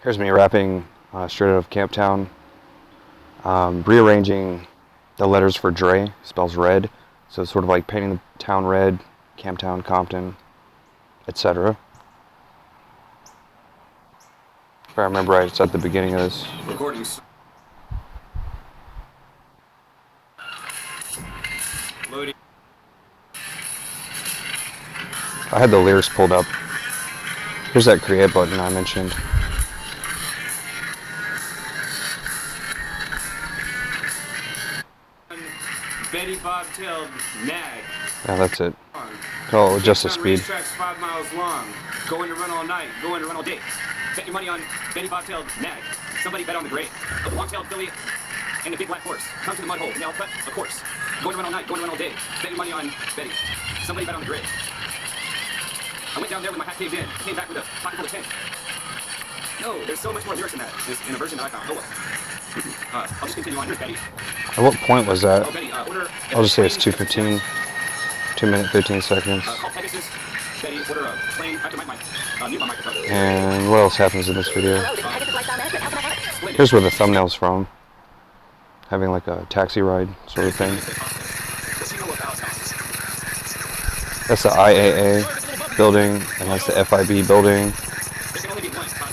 Here's me rapping straight out of Camptown, rearranging the letters for Dre, spells red, so it's sort of like painting the town red, Camptown, Compton, etc. If I remember right, it's at the beginning of this. Recordings. Loading. I had the lyrics pulled up. Here's that create button I mentioned. Betty Bobtailed nag. Yeah, that's it. Call it Justice Speed. Racetrack's 5 miles long. Going to run all night. Going to run all day. Bet your money on Betty Bobtailed nag. Somebody bet on the gray. The long-tailed filly and the big black horse. Come to the mud hole. Now cut a course. Going to run all night. Going to run all day. Bet your money on Betty. Somebody bet on the gray. I went down there with my hat caved in. Came back with a pocket full of tin. No, there's so much more lyrics in that. This in a version that I found. Oh well. I'll just continue on. Here's Betty. At what point was that? Oh, Betty, I'll just say it's 2:15. 2 minutes 15 seconds. Call Pegasus. Betty, order a plane after my mic. Mute my microphone. And what else happens in this video? Here's where the thumbnail's from. Having like a taxi ride sort of thing. That's the IAA building, and that's the FIB building.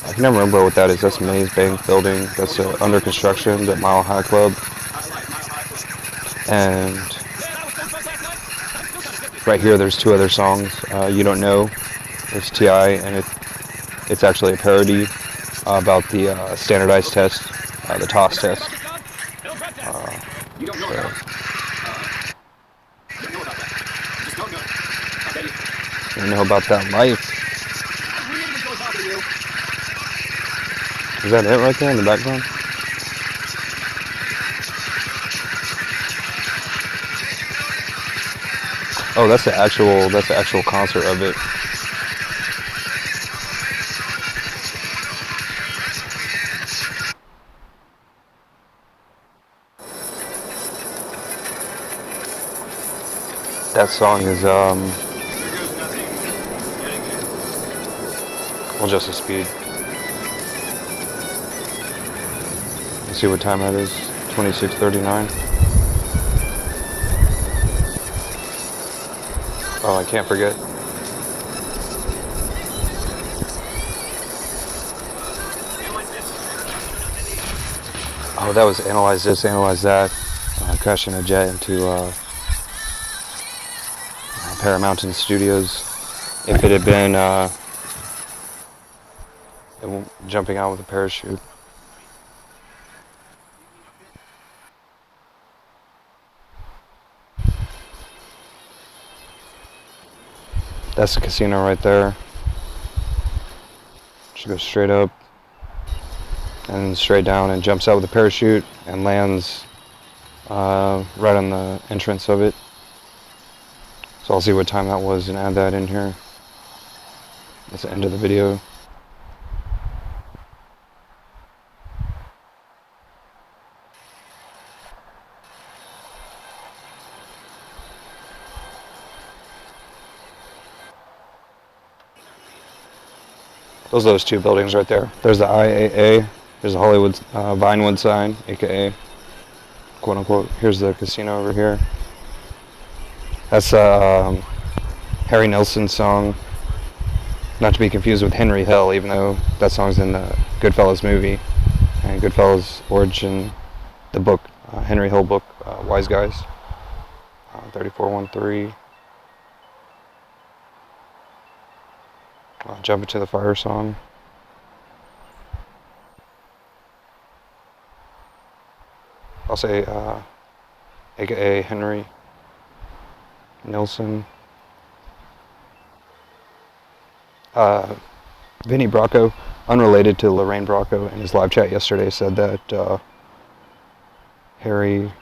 I can never remember what that is. That's Maze Bank building. That's under construction, the Mile High Club. And right here, there's two other songs. You Don't Know. It's T.I., and it's actually a parody about the standardized test, the TOS test. You know about that life. Is that it right there in the background? Oh, that's the actual concert of it. That song is well, Justice Speed. Let's see what time that is. 26:39. Oh, I can't forget. Oh, that was Analyze This, Analyze That. Crashing a jet into Paramount Studios. If it had been jumping out with a parachute. That's the casino right there. She goes straight up and straight down and jumps out with a parachute and lands right on the entrance of it. So I'll see what time that was and add that in here. That's the end of the video. Those are those two buildings right there. There's the IAA. There's the Hollywood Vinewood sign, aka quote unquote. Here's the casino over here. That's Harry Nilsson's song. Not to be confused with Henry Hill, even though that song's in the Goodfellas movie and Goodfellas origin, the book, Henry Hill book, Wise Guys. 3413. Jump Into the Fire song. I'll say aka Henry Nilsson. Vinny Bracco, unrelated to Lorraine Bracco, in his live chat yesterday said that Harry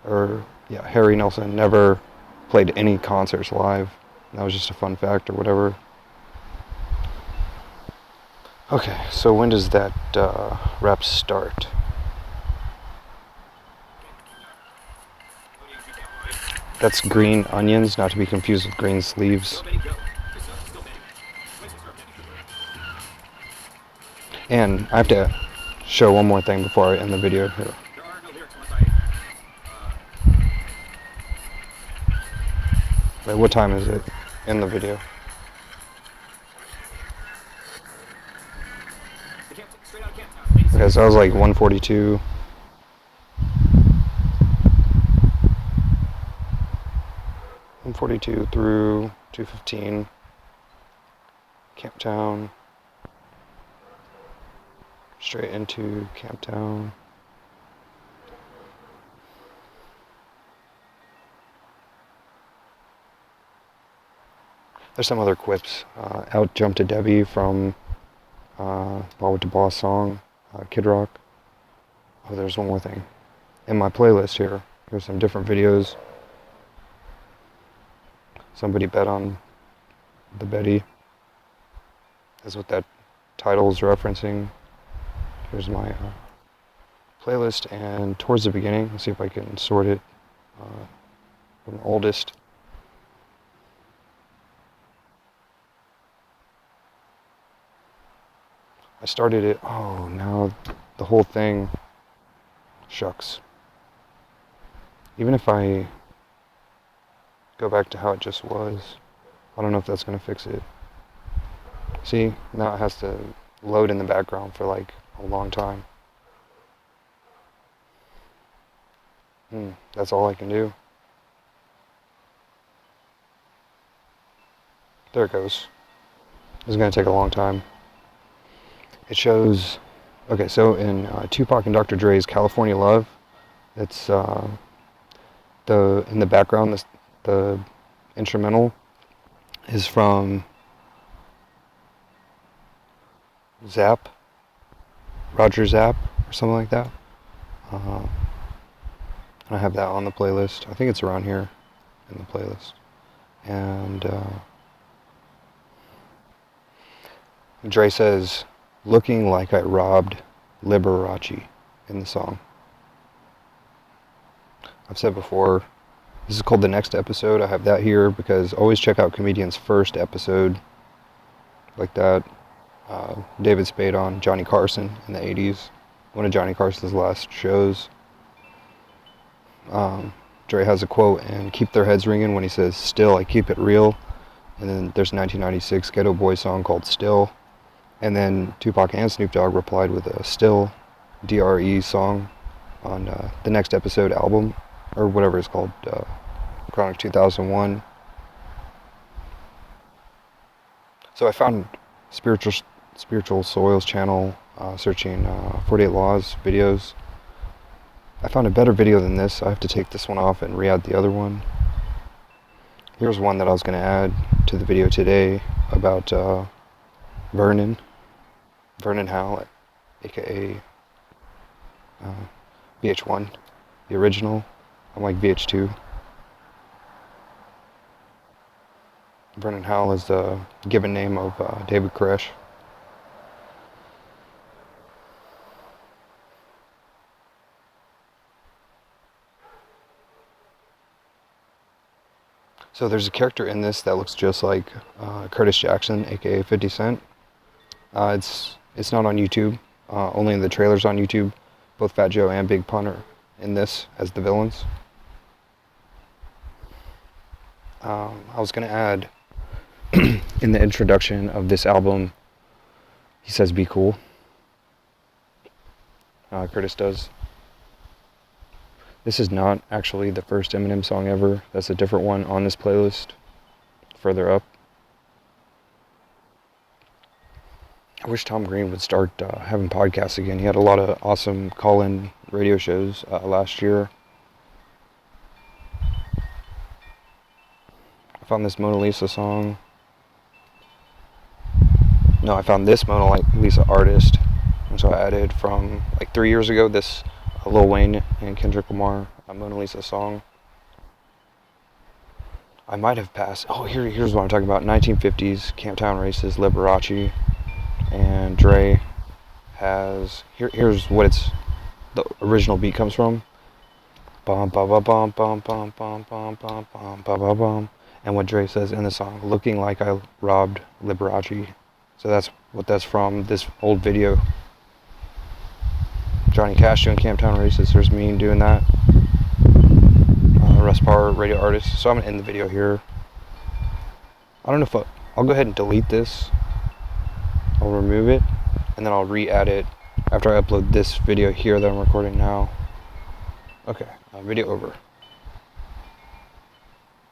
Nilsson never played any concerts live. That was just a fun fact or whatever. Okay, so when does that rap start? That's green onions, not to be confused with green sleeves. And I have to show one more thing before I end the video here. There are no lyrics unless I. Wait, what time is it in the video? Straight out of Camptown. Ladies Okay, so I was like 142. Through 215. Camptown. Straight into Camptown. There's some other quips. Out Jump to Debbie from Ball with the Boss song. Kid Rock. Oh, there's one more thing. In my playlist here, there's some different videos. Somebody bet on the Betty. Is what that title is referencing. Here's my playlist, and towards the beginning, let's see if I can sort it from oldest. I started it. Oh, now the whole thing. Shucks. Even if I go back to how it just was, I don't know if that's going to fix it. See, now it has to load in the background for like a long time. That's all I can do. There it goes. This is going to take a long time. It shows, okay, so in Tupac and Dr. Dre's California Love, it's in the background, the instrumental is from Zapp, Roger Zapp, or something like that. I have that on the playlist. I think it's around here in the playlist. And Dre says, looking like I robbed Liberace in the song. I've said before, this is called The Next Episode. I have that here because always check out Comedian's first episode like that. David Spade on Johnny Carson in the 80s. One of Johnny Carson's last shows. Dre has a quote, and keep their heads ringing when he says, still, I keep it real. And then there's a 1996 Ghetto Boy song called Still. And then Tupac and Snoop Dogg replied with a Still, DRE song on the Next Episode album, or whatever it's called, Chronic 2001. So I found Spiritual Soils channel, searching 48 Laws videos. I found a better video than this. I have to take this one off and re-add the other one. Here's one that I was going to add to the video today about Vernon Howell, aka VH1, the original. I'm like VH2. Vernon Howell is the given name of David Koresh. So there's a character in this that looks just like Curtis Jackson, aka 50 Cent. It's not on YouTube. Only the trailers on YouTube. Both Fat Joe and Big Pun are in this as the villains. I was gonna add in the introduction of this album, he says "Be cool." Curtis does. This is not actually the first Eminem song ever. That's a different one on this playlist, further up. I wish Tom Green would start having podcasts again. He had a lot of awesome call-in radio shows last year. I found this Mona Lisa song. No, I found this Mona Lisa artist. And so I added from like 3 years ago this Lil Wayne and Kendrick Lamar Mona Lisa song. I might have passed. Oh, here's what I'm talking about. 1950s Camptown races, Liberace, and Dre has here's what the original beat comes from. Bum ba ba bum bum bum bum bum bum bum ba ba bum. And what Dre says in the song, looking like I robbed Liberace. So that's what that's from. This old video. Johnny Cash doing Camptown races. There's me doing that. Russ Parr, radio artist. So I'm gonna end the video here. I don't know if I'll go ahead and delete this. I'll remove it, and then I'll re-add it after I upload this video here that I'm recording now. Okay, video over.